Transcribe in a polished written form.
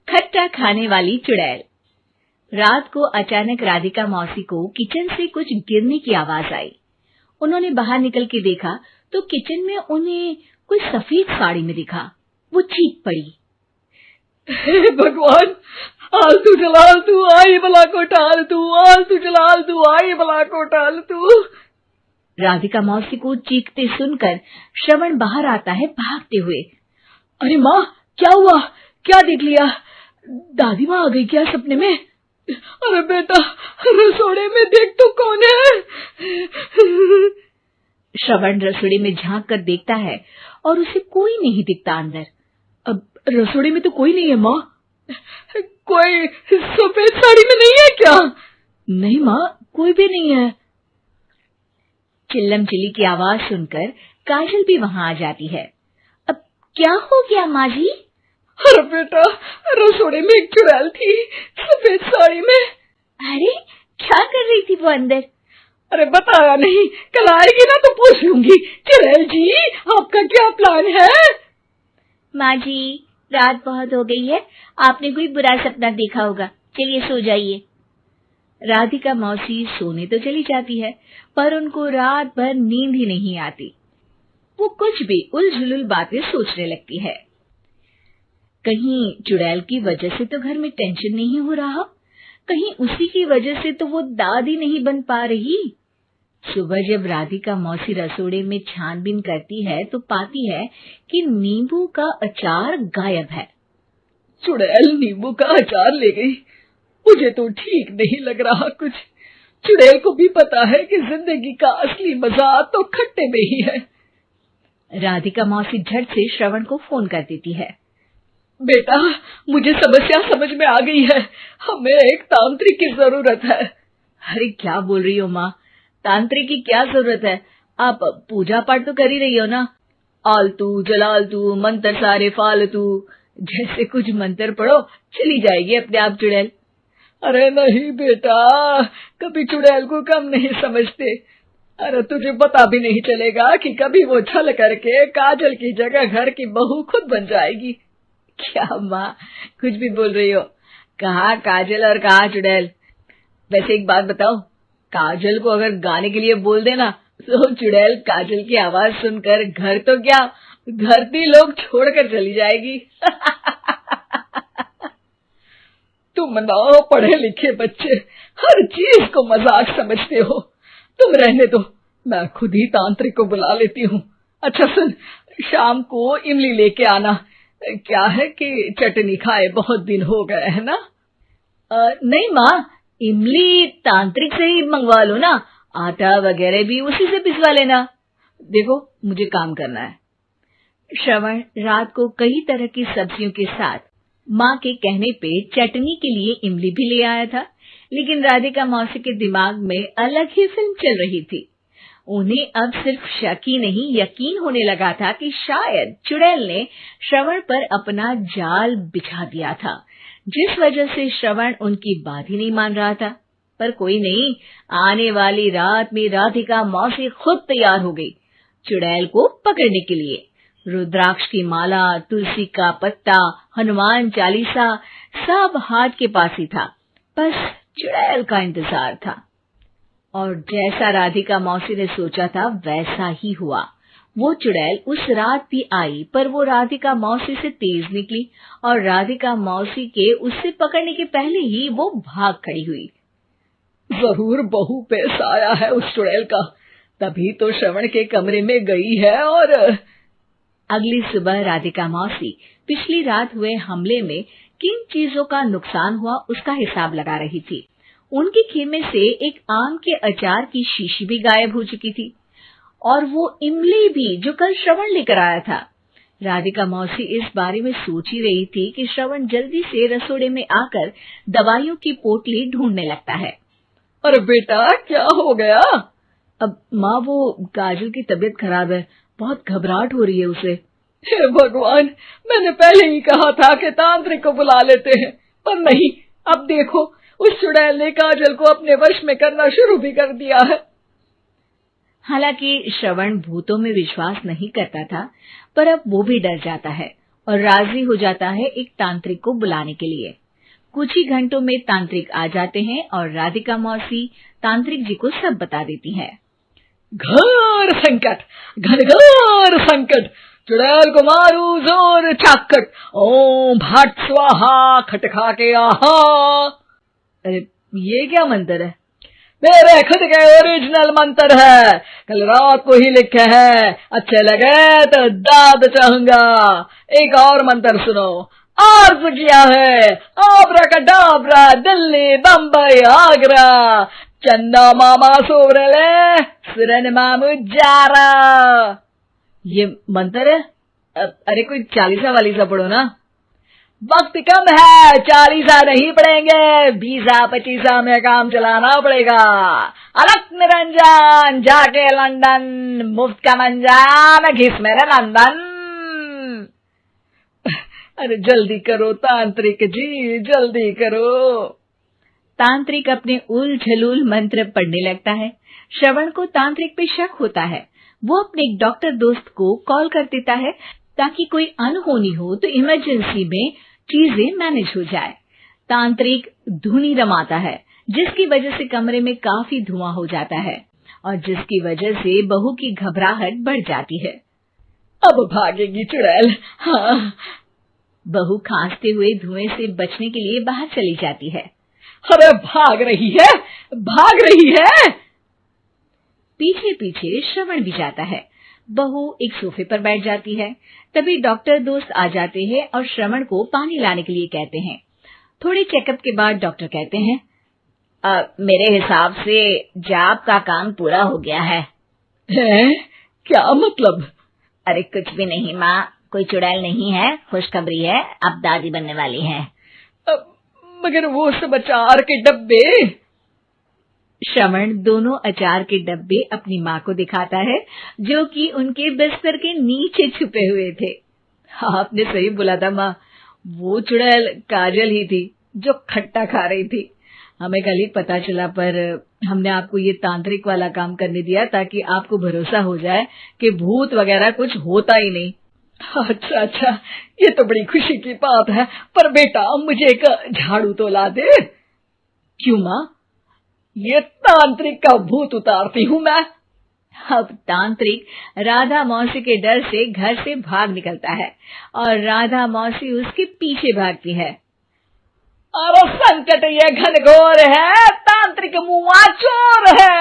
खट्टा खाने वाली चुड़ैल। रात को अचानक राधिका मौसी को किचन से कुछ गिरने की आवाज आई। उन्होंने बाहर निकल के देखा तो किचन में उन्हें कोई सफेद साड़ी में दिखा। वो चीख पड़ी, हे भगवान, आलतू जलाल तू आई भला को टाल तू, आलतू जलाल तू आई भला को टाल तू। राधिका मौसी को चीखते सुनकर श्रवण बाहर आता है भागते हुए। अरे माँ, क्या हुआ? क्या देख लिया? दादी माँ आ गई क्या सपने में? अरे बेटा, रसोड़े में देख तो कौन है? श्रवण रसोड़े में झांक कर देखता है और उसे कोई नहीं दिखता अंदर। अब रसोड़े में तो कोई नहीं है माँ। कोई सफेद साड़ी में नहीं है क्या? नहीं माँ, कोई भी नहीं है। चिल्लम चिल्ली की आवाज सुनकर काजल भी वहां आ जाती है। अब क्या हो गया माँ जी? अरे बेटा, रसोड़े में एक चुड़ैल थी सफेद साड़ी में। अरे क्या कर रही थी वो अंदर? अरे बताया नहीं, कल आएगी ना तो पूछ लूंगी। चुड़ैल जी, आपका क्या प्लान है? माँ जी, रात बहुत हो गई है, आपने कोई बुरा सपना देखा होगा, चलिए सो जाइए। राधिका मौसी सोने तो चली जाती है, पर उनको रात भर नींद ही नहीं आती। वो कुछ भी उलझुल बातें सोचने लगती है। कहीं चुड़ैल की वजह से तो घर में टेंशन नहीं हो रहा, कहीं उसी की वजह से तो वो दादी नहीं बन पा रही। सुबह जब राधिका मौसी रसोड़े में छानबीन करती है तो पाती है कि नींबू का अचार गायब है। चुड़ैल नींबू का अचार ले गई, मुझे तो ठीक नहीं लग रहा कुछ। चुड़ैल को भी पता है कि जिंदगी का असली मजा तो खट्टे में ही है। राधिका मौसी झट से श्रवण को फोन कर देती है। बेटा, मुझे समस्या समझ में आ गई है, हमें एक तांत्रिक की जरूरत है। अरे क्या बोल रही हो माँ, तांत्रिक की क्या जरूरत है? आप पूजा पाठ तो कर ही रही हो ना। आलतू जलालतू मंत्र सारे फालतू जैसे कुछ मंत्र पढ़ो, चली जाएगी अपने आप चुड़ैल। अरे नहीं बेटा, कभी चुड़ैल को कम नहीं समझते। अरे तुझे पता भी नहीं चलेगा कि कभी वो छल करके काजल की जगह घर की बहू खुद बन जाएगी। क्या माँ, कुछ भी बोल रही हो? कहाँ काजल और कहाँ चुड़ैल? वैसे एक बात बताओ, काजल को अगर गाने के लिए बोल देना तो चुड़ैल काजल की आवाज सुनकर घर तो क्या, धरती लोग छोड़कर चली जाएगी। तुम ना पढ़े लिखे बच्चे हर चीज को मजाक समझते हो। तुम रहने दो, मैं खुद ही तांत्रिक को बुला लेती हूँ। अच्छा सुन, शाम को इमली लेके आना। क्या है कि चटनी खाए बहुत दिन हो गए है ना। नहीं माँ, इमली तांत्रिक से ही मंगवा लो ना, आटा वगैरह भी उसी से पिसवा लेना। देखो मुझे काम करना है। श्रवण रात को कई तरह की सब्जियों के साथ माँ के कहने पे चटनी के लिए इमली भी ले आया था, लेकिन राधिका मौसी के दिमाग में अलग ही फिल्म चल रही थी। उन्हें अब सिर्फ शक ही नहीं यकीन होने लगा था कि शायद चुड़ैल ने श्रवण पर अपना जाल बिछा दिया था, जिस वजह से श्रवण उनकी बात ही नहीं मान रहा था। पर कोई नहीं, आने वाली रात में राधिका मौसी खुद तैयार हो गई चुड़ैल को पकड़ने के लिए। रुद्राक्ष की माला, तुलसी का पत्ता, हनुमान चालीसा सब हाथ के पास ही था, बस चुड़ैल का इंतजार था। और जैसा राधिका मौसी ने सोचा था वैसा ही हुआ। वो चुड़ैल उस रात भी आई, पर वो राधिका मौसी से तेज निकली और राधिका मौसी के उससे पकड़ने के पहले ही वो भाग खड़ी हुई। जरूर बहू पे साया है उस चुड़ैल का, तभी तो श्रवण के कमरे में गई है। और अगली सुबह राधिका मौसी पिछली रात हुए हमले में किन चीजों का नुकसान हुआ उसका हिसाब लगा रही थी। उनके खेमे से एक आम के अचार की शीशी भी गायब हो चुकी थी और वो इमली भी जो कल श्रवण लेकर आया था। राधिका मौसी इस बारे में सोच ही रही थी कि श्रवण जल्दी से रसोड़े में आकर दवाइयों की पोटली ढूंढने लगता है। अरे बेटा, क्या हो गया? अब माँ, वो काजल की तबीयत खराब है, बहुत घबराहट हो रही है उसे। हे भगवान, मैंने पहले ही कहा था कि तांत्रिक को बुला लेते हैं, पर नहीं, अब देखो उस चुड़ैल ने काजल को अपने वश में करना शुरू भी कर दिया है। हालांकि श्रवण भूतों में विश्वास नहीं करता था, पर अब वो भी डर जाता है और राजी हो जाता है एक तांत्रिक को बुलाने के लिए। कुछ ही घंटों में तांत्रिक आ जाते हैं और राधिका मौसी तांत्रिक जी को सब बता देती है। घोर संकट, घनघोर संकट, चुड़ैल को मारू जोर चाकट, ओम भट स्वाहा खटखा के आहा। अरे ये क्या मंत्र है? मेरे खुद के ओरिजिनल मंत्र है, कल रात को ही लिखे हैं, अच्छे लगे तो दाद चाहूंगा। एक और मंत्र सुनो। अर्ज किया है आब्राकडाब्रा, दिल्ली बम्बई आगरा, चंदा मामा सोवरले सुरन मामू जारा। ये मंत्र है? अरे कोई 40 वालीसा पढ़ो ना। वक्त कम है, 40 नहीं पड़ेंगे, 20-25 में काम चलाना पड़ेगा। अलग निरंजन जाके लंदन, मुफ्त का मंजान घिस मेरे नंदन। अरे जल्दी करो तांत्रिक जी, जल्दी करो। तांत्रिक अपने उल झलूल मंत्र पढ़ने लगता है। श्रवण को तांत्रिक पे शक होता है। वो अपने एक डॉक्टर दोस्त को कॉल कर देता है ताकि कोई अनहोनी हो तो इमरजेंसी में चीजें मैनेज हो जाए। तांत्रिक धुनी रमाता है, जिसकी वजह से कमरे में काफी धुआं हो जाता है और जिसकी वजह से बहू की घबराहट बढ़ जाती है। अब भागेगी चुड़ैल। हाँ। बहू खांसते हुए धुएं से बचने के लिए बाहर चली जाती है। अरे भाग रही है, भाग रही है। पीछे पीछे श्रवण भी जाता है। बहू एक सोफे पर बैठ जाती है। तभी डॉक्टर दोस्त आ जाते हैं और श्रवण को पानी लाने के लिए कहते हैं। थोड़े चेकअप के बाद डॉक्टर कहते हैं, मेरे हिसाब से जाप का काम पूरा हो गया है। क्या मतलब? अरे कुछ भी नहीं माँ, कोई चुड़ैल नहीं है, खुशखबरी है, अब दादी बनने वाली है। मगर वो सब अचार के डब्बे। श्रवण दोनों अचार के डब्बे अपनी माँ को दिखाता है, जो कि उनके बिस्तर के नीचे छुपे हुए थे। आपने सही बोला था माँ, वो चुड़ैल काजल ही थी जो खट्टा खा रही थी। हमें कल ही पता चला, पर हमने आपको ये तांत्रिक वाला काम करने दिया ताकि आपको भरोसा हो जाए कि भूत वगैरह कुछ होता ही नहीं। अच्छा अच्छा, ये तो बड़ी खुशी की बात है, पर बेटा मुझे एक झाड़ू तो ला दे। क्यों माँ? ये तांत्रिक का भूत उतारती हूँ मैं। अब तांत्रिक राधा मौसी के डर से घर से भाग निकलता है और राधा मौसी उसके पीछे भागती है। अरे संकट ये घनघोर है, तांत्रिक मुआ चोर है।